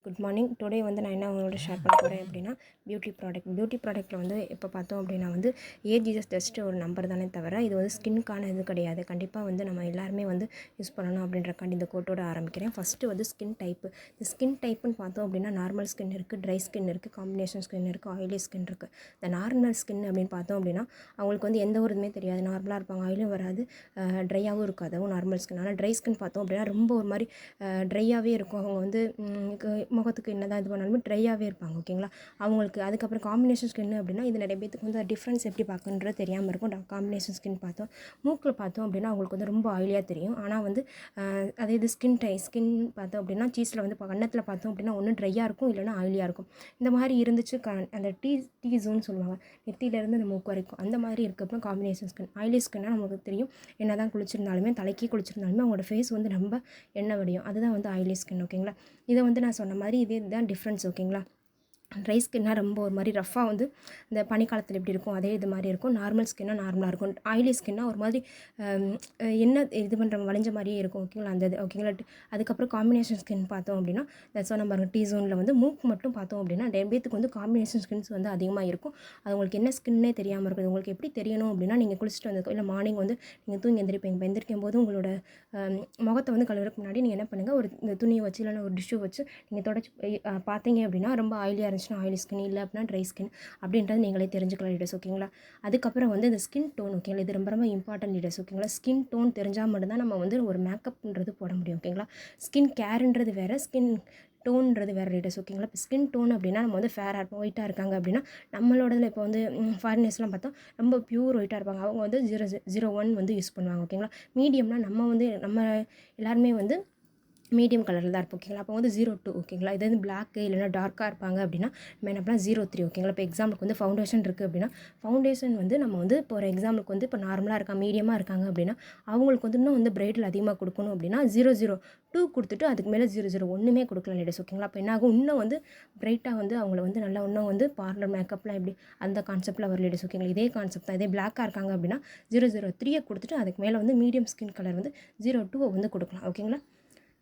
Good morning. Today வந்து நான் என்ன உங்களோட ஷேர் பண்ண போகிறேன் அப்படின்னா பியூட்டி ப்ராடக்ட்டில் வந்து இப்போ பார்த்தோம் அப்படின்னா வந்து ஏஜ் இஸ் ஜஸ்ட் ஒரு நம்பர் தானே தவிர இது வந்து ஸ்கின்னுக்கான இது கிடையாது. கண்டிப்பாக வந்து நம்ம எல்லாருமே வந்து யூஸ் பண்ணணும் அப்படின்றக்காண்டி இந்த கோட்டோட ஆரம்பிக்கிறேன். ஃபஸ்ட்டு வந்து ஸ்கின் டைப்பு. இந்த ஸ்கின் டைப்புன்னு பார்த்தோம் அப்படின்னா நார்மல் ஸ்கின் இருக்குது, ட்ரை ஸ்கின் இருக்குது, காம்பினேஷன் ஸ்கின் இருக்குது, ஆயிலி ஸ்கின் இருக்குது. இந்த நார்மல் ஸ்கின் அப்படின்னு பார்த்தோம் அப்படின்னா அவங்களுக்கு வந்து எந்த ஒரு இதுவுமே தெரியாது, நார்மலாக இருப்பாங்க, ஆயிலும் வராது, ட்ரையாகவும் இருக்காது. அதுவும் நார்மல் ஸ்கின். ஆனால் ட்ரை ஸ்கின் பார்த்தோம் அப்படின்னா ரொம்ப ஒரு மாதிரி ட்ரையாகவே இருக்கும். அவங்க வந்து முகத்துக்கு என்ன தான் இது பண்ணாலுமே ட்ரையாகவே இருப்பாங்க. ஓகேங்களா? அவங்களுக்கு அதுக்கப்புறம் காம்பினேஷன் ஸ்கின் அப்படின்னா இது நிறைய பேத்துக்கு வந்து டிஃப்ரென்ஸ் எப்படி பார்க்கணுன்றது தெரியாமல் இருக்கும். காம்பினேஷன் ஸ்கின் பார்த்தோம், மூக்கில் பார்த்தோம் அப்படின்னா அவங்களுக்கு வந்து ரொம்ப ஆயிலியாக தெரியும். ஆனால் வந்து அதே இது ஸ்கின் பார்த்தோம் அப்படின்னா சீஸில் வந்து கன்னத்தில் பார்த்தோம் அப்படின்னா ஒன்று ட்ரையாக இருக்கும், இல்லைனா ஆயிலியாக இருக்கும். இந்த மாதிரி இருந்துச்சு அந்த டீ ஜோன்னு சொல்லுவாங்க, நெத்தியிலேருந்து அந்த மூக்கு வரைக்கும் அந்த மாதிரி இருக்கப்போ காம்பினேஷன் ஸ்கின். ஆயிலி ஸ்கின்னாக நமக்கு தெரியும், என்ன தான் குளிச்சிருந்தாலுமே தலைக்கே குளிச்சிருந்தாலுமே அவங்களோட ஃபேஸ் வந்து ரொம்ப எண்ணெய் வடியும். அதுதான் வந்து ஆயிலி ஸ்கின். ஓகேங்களா? இதை வந்து நான் சொன்ன மாதிரி இதே தான் டிஃப்ரென்ஸ். ஓகேங்களா? ட்ரை ஸ்கின்னா ரொம்ப ஒரு மாதிரி ரஃப்பாக வந்து இந்த பனிக்காலத்தில் எப்படி இருக்கும் அதே இது மாதிரி இருக்கும். நார்மல் ஸ்கின்னா நார்மலாக இருக்கும். ஆயிலி ஸ்கின்னா ஒரு மாதிரி என்ன இது பண்ணுற வளைஞ்ச மாதிரியே இருக்கும். ஓகேங்களா? அந்த இது. ஓகேங்களா? அதுக்கப்புறம் காம்பினேஷன் ஸ்கின் பார்த்தோம் அப்படின்னா சொன்ன பாருங்க, டீ ஜோனில் வந்து மூக்கு மட்டும் பார்த்தோம் அப்படின்னா பேத்துக்கு வந்து காம்பினேஷன் ஸ்கின்ஸ் வந்து அதிகமாக இருக்கும். அது உங்களுக்கு என்ன ஸ்கின்னே தெரியாமல் இருக்குது. உங்களுக்கு எப்படி தெரியணும் அப்படின்னா நீங்கள் குளிச்சுட்டு வந்ததுக்கு இல்லை மார்னிங் வந்து நீங்கள் தூங்கி எந்திரிப்பீங்க. எந்திரிக்கும் போது உங்களோட முகத்தை வந்து கழுவுறதுக்கு முன்னாடி நீங்கள் என்ன பண்ணுங்கள், ஒரு இந்த துணியை வச்சு இல்லைன்னா ஒரு டிஷ்ஷு வச்சு நீங்கள் தொடச்சி பார்த்தீங்க அப்படின்னா ரொம்ப ஆயிலியாக இருந்துச்சுன்னா ஆயிலி ஸ்கின், இல்லை அப்படின்னா ட்ரை ஸ்கின் அப்படின்றது நீங்களே தெரிஞ்சுக்கலாம் லீடர்ஸ். ஓகேங்களா? அதுக்கப்புறம் வந்து இந்த ஸ்கின் டோன். ஓகேங்களா? இது ரொம்ப ரொம்ப இம்பார்ட்டன்ட் லீடர்ஸ். ஓகேங்களா? ஸ்கின் டோன் தெரிஞ்சால் மட்டும்தான் நம்ம வந்து ஒரு மேக்கப்ன்றது போட முடியும். ஓகேங்களா? ஸ்கின் கேருன்றது வேறு, ஸ்கின் டோன்றது வேறு லீடர்ஸ். ஓகேங்களா? இப்போ ஸ்கின் டோன் அப்படின்னா நம்ம வந்து ஃபேராக இருப்போம், ஒயிட்டாக இருக்காங்க அப்படின்னா நம்மளோடதில் இப்போ வந்து ஃபாரினர்ஸ்லாம் பார்த்தா ரொம்ப பியூர் ஒயிட்டாக இருப்பாங்க. அவங்க வந்து 001 வந்து யூஸ் பண்ணுவாங்க. ஓகேங்களா? மீடியம்னா நம்ம எல்லாருமே வந்து மீடியம் கலரில் தான் இருப்போம். ஓகேங்களா? அப்போ வந்து 02. ஓகேங்களா? இது வந்து பிளாக்கு இல்லைனா டார்க்காக இருப்பாங்க அப்படின்னா நம்ம என்ன பண்ணால் 03. ஓகேங்களா? இப்போ எக்ஸாம்பிளுக்கு வந்து ஃபவுண்டேஷன் இருக்குது அப்படின்னா ஃபவுண்டேஷன் வந்து நம்ம வந்து இப்போ ஒரு எக்ஸாம்பிளுக்கு வந்து இப்போ நார்மலாக இருக்காங்க, மீடியமாக இருக்காங்க அப்படின்னா அவங்களுக்கு வந்து இன்னும் வந்து பிரைட்டில் அதிகமாக கொடுக்கணும் அப்படின்னா 002 கொடுத்துட்டு அதுக்கு மேலே 001 கொடுக்கலாம் லீடர்ஸ். ஓகேங்களா? அப்போ என்ன ஆகும், இன்னும் வந்து பிரைட்டாக வந்து அவங்கள வந்து நல்லா இன்னும் வந்து பார்லர் மேக்கப்லாம் எப்படி அந்த கான்செப்டில் வர லீடர்ஸ். ஓகேங்களா? இதே கான்செப்ட் தான். இதே பிளாக்காக இருக்காங்க அப்படின்னா 003 கொடுத்துட்டு அதுக்கு மேலே வந்து மீடியம் ஸ்கின் கலர் வந்து 02 வந்து கொடுக்கலாம். ஓகேங்களா?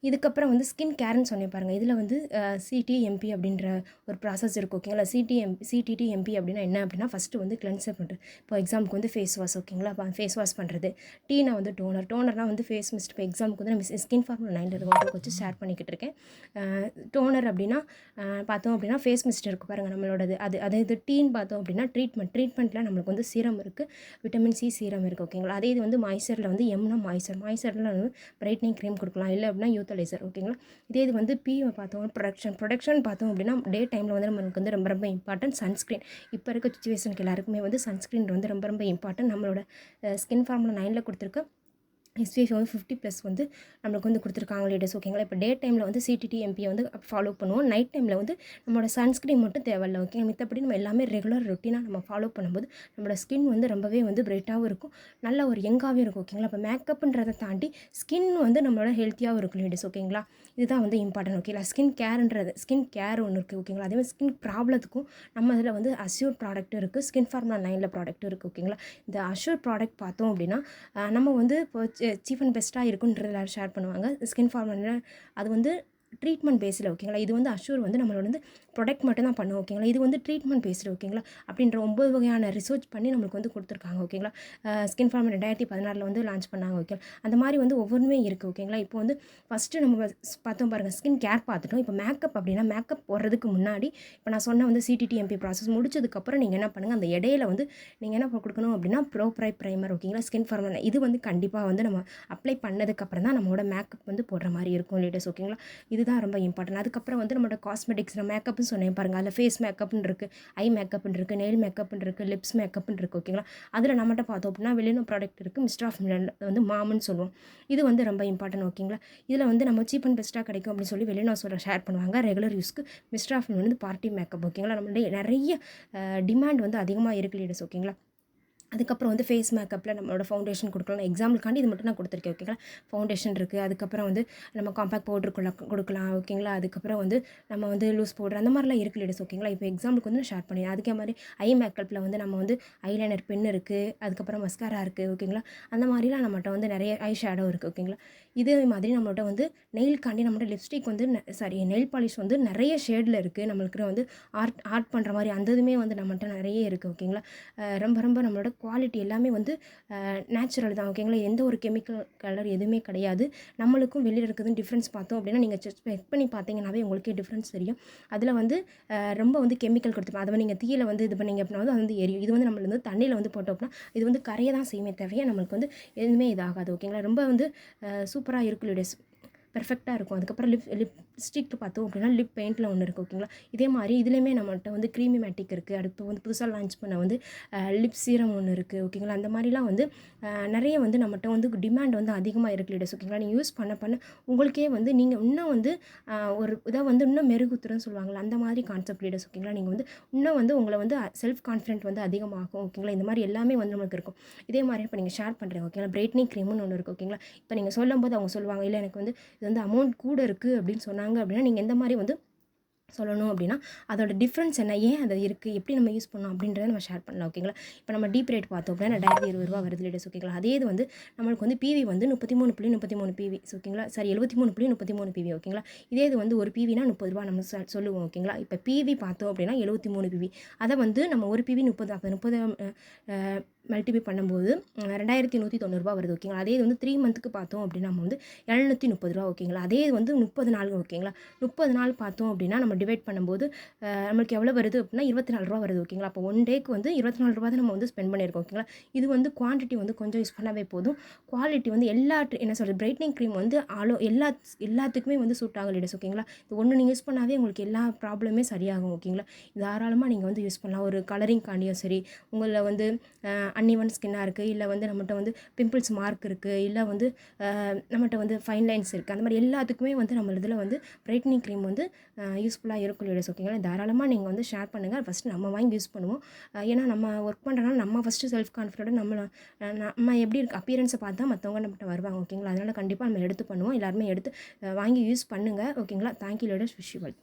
இதுக்கப்புறம் வந்து ஸ்கின் கேர்ன்னு சொன்னேன் பாருங்கள். இதில் வந்து சிடிஎம்பி அப்படின்ற ஒரு ப்ராசஸ் இருக்குது. ஓகேங்களா? சிடிடிஎம்பி அப்படின்னா என்ன அப்படின்னா ஃபஸ்ட்டு வந்து கிளென்சர் பண்ணுறது. இப்போ எக்ஸாமுக்கு வந்து ஃபேஸ் வாஷ். ஓகேங்களா? அப்போ ஃபேஸ் வாஷ் பண்ணுறது. டீனா வந்து டோனர்னால் வந்து ஃபேஸ் மிஸ்ட். இப்போ எக்ஸாமுக்கு வந்து நம்ம ஸ்கின் ஃபார்முலா 9 உங்களுக்கு வச்சு ஷேர் பண்ணிக்கிட்டு இருக்கேன். டோனர் அப்படின்னா பார்த்தோம் அப்படின்னா ஃபேஸ் மிஸ்ட் இருக்குது பாருங்கள் நம்மளோடது. அது இது டீன்னு பார்த்தோம் அப்படின்னா ட்ரீட்மெண்ட்டில் நம்மளுக்கு வந்து சீரம் இருக்குது, விட்டமின் சி சீரம் இருக்குது. ஓகேங்களா? அதே இது வந்து மாய்ஸ்சரில் வந்து எம்னா மாய்ஸ்சரில் வந்து பிரைட்னிங் க்ரீம் கொடுக்கலாம், இல்லை அப்படின்னா யூத்தலைசர். ஓகேங்களா? இதே இது வந்து பார்த்தோம் ப்ரொடக்ஷன் பார்த்தோம் அப்படின்னா டே டைமில் வந்து நமக்கு வந்து ரொம்ப ரொம்ப இம்பார்ட்டன்ட் சன்ஸ்க்ரீன். இப்போ இருக்க சுச்சுவேஷனுக்கு எல்லாருக்குமே வந்து சன்ஸ்க்ரீன் வந்து ரொம்ப ரொம்ப இம்பார்ட்டன்ட். நம்மளோட ஸ்கின் ஃபார்முலா 9 கொடுத்துருக்க எஸ்பிஎஃப் வந்து 50+ வந்து நம்மளுக்கு வந்து கொடுத்துருக்காங்க லீடர்ஸ். ஓகேங்களா? இப்போ டே டைமில் வந்து சிடிடிஎம்பியை வந்து ஃபாலோ பண்ணுவோம். நைட் டைமில் வந்து நம்மளோட சன்ஸ்க்ரீன் மட்டும் தேவையில்லை. ஓகே, மித்தபடி நம்ம எல்லாமே ரெகுலர் ரொட்டீனாக நம்ம ஃபாலோ பண்ணும்போது நம்மளோட ஸ்கின் வந்து ரொம்பவே வந்து பிரைட்டாகவும் இருக்கும், நல்ல ஒரு யங்காகவும் இருக்கும். ஓகேங்களா? இப்போ மேக்கப்புன்றதை தாண்டி ஸ்கின் வந்து நம்மளோட ஹெல்த்தியாகவும் இருக்கும் லீடர்ஸ். ஓகேங்களா? இதுதான் வந்து இம்பார்ட்டன்ட். ஓகேங்களா? ஸ்கின் கேர் ஒன்று இருக்குது. ஓகேங்களா? அதே மாதிரி ஸ்கின் ப்ராப்ளத்துக்கும் நம்ம இதில் வந்து அஷ்யூர் ப்ராடக்ட் இருக்குது, ஸ்கின் ஃபார்முலா 9 ப்ராடக்ட் இருக்குது. ஓகேங்களா? இந்த அஷ்யூர் ப்ராடக்ட் பார்த்தோம் அப்படின்னா நம்ம வந்து இப்போ சீப் அண்ட் பெஸ்ட்டாக இருக்குன்றது எல்லாரும் ஷேர் பண்ணுவாங்க. ஸ்கின் ஃபார்முலா அது வந்து ட்ரீட்மெண்ட் பேஸில். ஓகேங்களா? இது வந்து அஷ்யூர் வந்து நம்மளோட வந்து ப்ரொடக்ட் மட்டும் தான் பண்ணுவோம். ஓகேங்களா? இது வந்து ட்ரீட்மெண்ட் பேஸ்டு. ஓகேங்களா? அப்படின்ற 9 வகையான ரிசர்ச் பண்ணி நம்மளுக்கு வந்து கொடுத்துருக்காங்க. ஓகேங்களா? ஸ்கின் ஃபார்முலா 2016 வந்து லான்ச் பண்ணாங்க. ஓகே, அந்த மாதிரி வந்து ஒவ்வொன்றுமே இருக்குது. ஓகேங்களா? இப்போ வந்து ஃபஸ்ட்டு நம்ம பார்த்தோம் பாருங்கள், ஸ்கின் கேர் பார்த்துட்டோம். இப்போ மேக்கப் அப்படின்னா மேக்கப் போடுறதுக்கு முன்னாடி இப்போ நான் சொன்ன வந்து சிடிடிஎம்பி ப்ராசஸ் முடிச்சதுக்கப்புறம் நீங்கள் என்ன பண்ணுங்கள், அந்த இடையில வந்து நீங்கள் என்ன கொடுக்கணும் அப்படின்னா ப்ரைமர். ஓகேங்களா? ஸ்கின் ஃபார்முலா இது வந்து கண்டிப்பாக வந்து நம்ம அப்ளை பண்ணதுக்கப்புறம் தான் நம்மளோட மேக்கப் வந்து போடுற மாதிரி இருக்கும் லீடர்ஸ். ஓகேங்களா? இதுதான் ரொம்ப இம்பார்ட்டன்ட். அதுக்கப்புறம் வந்து நம்மளோட காஸ்மெட்டிக்ஸ் மேக்கப்னு சொன்னேன் பாருங்கள், அதில் ஃபேஸ் மேக்கப்னு இருக்குது, ஐ மேக்கப்னு இருக்குது, நெயில் மேக்கப்னு இருக்குது, லிப்ஸ் மேக்கப்னு இருக்குது. ஓகேங்களா? அதில் நம்மகிட்ட பார்த்தோம் அப்படின்னா வெளியின ப்ராடக்ட் இருக்குது, மிஸ்டர் ஆஃப் மிலன் வந்து மாமன்னு சொல்லுவோம். இது வந்து ரொம்ப இம்பார்ட்டன்ட். ஓகேங்களா? இதில் வந்து நம்ம சீப் அண்ட் பெஸ்ட்டாக கிடைக்கும் அப்படின்னு சொல்லி வெளியின ஷேர் பண்ணுவாங்க. ரெகுலர் யூஸ்க்கு மிஸ்டர் ஆஃப் மிலன் வந்து பார்ட்டி மேக்கப். ஓகேங்களா? நம்மளுடைய நிறைய டிமாண்ட் வந்து அதிகமாக இருக்குது லீடர்ஸ். ஓகேங்களா? அதுக்கப்புறம் வந்து ஃபேஸ் மேக்கப்பில் நம்மளோட ஃபவுண்டேஷன் கொடுக்கலாம். எக்ஸாம்பிளுக்காண்டி இது மட்டும் நான் கொடுத்துருக்கேன் ஓகேங்களா. ஃபவுண்டேஷன் இருக்குது, அதுக்கப்புறம் வந்து நம்ம காம்பேக்ட் பவுடர் கொடுக்கலாம் ஓகேங்களா. அதுக்கப்புறம் வந்து நம்ம வந்து லூஸ் பவுடர் அந்த மாதிரிலாம் இருக்குது லேடிஸ் ஓகேங்களா. இப்போ எக்ஸாம்பிளுக்கு வந்து நான் ஷேர் பண்ணிடுறேன். அதுக்கே மாதிரி ஐ மேக்கப்பில் வந்து நம்ம வந்து ஐலைனர் பென் இருக்குது, அதுக்கப்புறம் மஸ்காரா இருக்குது ஓகேங்களா. அந்த மாதிரிலாம் நம்மகிட்ட வந்து நிறைய ஐ ஷேடோ இருக்குது ஓகேங்களா. இதே மாதிரி நம்மள்ட்ட வந்து நெயிலுக்காண்டி நம்மள்ட்ட லிப்ஸ்டிக் வந்து நெயில் பாலிஷ் வந்து நிறைய ஷேடில் இருக்குது. நம்மளுக்கு வந்து ஆர்ட் பண்ணுற மாதிரி அந்த இதுவுமே வந்து நம்மள்ட்ட நிறைய இருக்குது ஓகேங்களா. ரொம்ப ரொம்ப நம்மளோட குவாலிட்டி எல்லாமே வந்து நேச்சுரல் தான் ஓகேங்களா. எந்த ஒரு கெமிக்கல் கலர் எதுவுமே கிடையாது. நம்மளுக்கும் வெளியில் இருக்கிறதும் டிஃப்ரென்ஸ் பார்த்தோம் அப்படின்னா நீங்கள் செக் பண்ணி பார்த்தீங்கன்னாவே உங்களுக்கே டிஃப்ரென்ஸ் தெரியும். அதில் வந்து ரொம்ப வந்து கெமிக்கல் கொடுத்துருப்போம். அதை வந்து நீங்கள் தீயில வந்து இது பண்ணிங்க அப்படின்னா வந்து அது வந்து எரியும். இது வந்து நம்மளுக்கு வந்து தண்ணியில் வந்து போட்டோம் அப்படின்னா இது வந்து கரையை தான் செய்யுமே தவிர நம்மளுக்கு வந்து எதுவுமே இதாகாது ஓகேங்களா. ரொம்ப வந்து சூப்பராக இருக்கும் லேடிஸ், பெர்ஃபெக்டாக இருக்கும். அதுக்கப்புறம் லிப்ஸ்டிக் பார்த்தோம் அப்படின்னா லிப் பெயிண்டில் ஒன்று இருக்குது ஓகேங்களா. இதே மாதிரி இதுலேயுமே நம்மகிட்ட வந்து க்ரீமி மேட்டிக் இருக்குது. அடுத்து வந்து புதுசாக லான்ச் பண்ண வந்து லிப் சீரம் ஒன்று இருக்குது ஓகேங்களா. அந்த மாதிரிலாம் வந்து நிறைய வந்து நம்மகிட்ட வந்து டிமாண்ட் வந்து அதிகமாக இருக்குது லேடிஸ் ஓகேங்களா. நீங்கள் யூஸ் பண்ண உங்களுக்கே வந்து நீங்கள் இன்னும் வந்து ஒரு இதை வந்து இன்னும் மெருகுத்துறன்னு சொல்லுவாங்களா, அந்த மாதிரி கான்செப்ட் லேடிஸ் ஓகேங்களா. நீங்கள் வந்து இன்னும் வந்து உங்களை வந்து செல்ஃப் கான்ஃபிடென்ட் வந்து அதிகமாகும் ஓகேங்களா. இந்த மாதிரி எல்லாமே வந்து நம்மளுக்கு இருக்கும். இதே மாதிரி இப்போ நீங்கள் ஷேர் பண்ணுறேன் ஓகேங்களா. பிரைட்னிங் க்ரீம்னு ஒன்று இருக்குது ஓகேங்களா. இப்போ நீங்கள் சொல்லும்போது அவங்க சொல்லுவாங்க, இல்லை எனக்கு வந்து இது வந்து அமௌண்ட் கூட இருக்குது அப்படின்னு சொன்னாங்க அப்படின்னா நீங்கள் எந்த மாதிரி வந்து சொல்லணும் அப்படின்னா அதோட டிஃப்ரென்ஸ் என்ன, ஏன் அது இருக்குது, எப்படி நம்ம யூஸ் பண்ணோம் அப்படின்றத நம்ம ஷேர் பண்ணலாம் ஓகேங்களா. இப்போ நம்ம டீப் ரேட் பார்த்தோம் அப்படின்னா 2020 வருது லேடிஸ் ஓகேங்களா. அதே இது வந்து நம்மளுக்கு வந்து பிவி வந்து 33.33 பிவி ஓகேங்களா, சாரி 73.33 பிவி ஓகேங்களா. இதே இது வந்து ஒரு பிவினா 30 ரூபா நம்ம சொல்லுவோம் ஓகேங்களா. இப்போ பிவி பார்த்தோம் அப்படின்னா 73 பிவி, அதை வந்து நம்ம ஒரு பிவி 30 மல்டிபை பண்ணும்போது 2190 வருது ஓகேங்களா. அதே இது வந்து 3 மந்த்துக்கு பார்த்தோம் அப்படின்னா நம்ம வந்து 730 ஓகேங்களா. அதே இது வந்து 30 நாள் ஓகேங்களா. 30 நாள் பார்த்தோம் அப்படின்னா நம்ம டிவைட் பண்ணும்போது நம்மளுக்கு எவ்வளோ வருது அப்படின்னா 24 வருது ஓகேங்களா. அப்போ 1 டேக்கு வந்து 24 தான் நம்ம வந்து ஸ்பெண்ட் பண்ணியிருக்கோம் ஓகேங்களா. இது வந்து குவான்டிட்டி வந்து கொஞ்சம் யூஸ் பண்ணாவே போதும். குவாலிட்டி வந்து என்ன சொல்கிறது, பிரைட்னிங் க்ரீம் வந்து எல்லாத்துக்குமே வந்து சூட் ஆகும் லேடிஸ் ஓகேங்களா. இது ஒன்று நீங்கள் யூஸ் பண்ணாவே உங்களுக்கு எல்லா ப்ராப்ளமே சரியாகும் ஓகேங்களா. தாராளமாக நீங்கள் வந்து யூஸ் பண்ணலாம். ஒரு கலரிங் காண்டியும் சரி, உங்களில் வந்து அன்இவன் ஸ்கின்னாக இருக்குது, இல்லை வந்து நம்மகிட்ட வந்து பிம்பிள்ஸ் மார்க் இருக்குது, இல்லை வந்து நம்மகிட்ட வந்து ஃபைன் லைன்ஸ் இருக்குது, அந்த மாதிரி எல்லாத்துக்குமே வந்து நம்ம இதில் வந்து பிரைட்னிங் க்ரீம் வந்து யூஸ்ஃபுல்லாக இருக்கும் லேடிஸ் ஓகேங்களா. தாராளமாக நீங்கள் வந்து ஷேர் பண்ணுங்கள். ஃபஸ்ட்டு நம்ம வாங்கி யூஸ் பண்ணுவோம். ஏன்னா நம்ம ஒர்க் பண்ணுறனால நம்ம ஃபஸ்ட்டு செல்ஃப் கான்ஃபிடென்ட் நம்ம எப்படி இருக்குது அப்பியரன்ஸை பார்த்து தான் மற்றவங்க நம்மகிட்ட வருவாங்க ஓகேங்களா. அதனால் கண்டிப்பாக நம்ம எடுத்து பண்ணுவோம். எல்லாருமே எடுத்து வாங்கி யூஸ் பண்ணுங்கள் ஓகேங்களா. Thank you ladies, wish you well.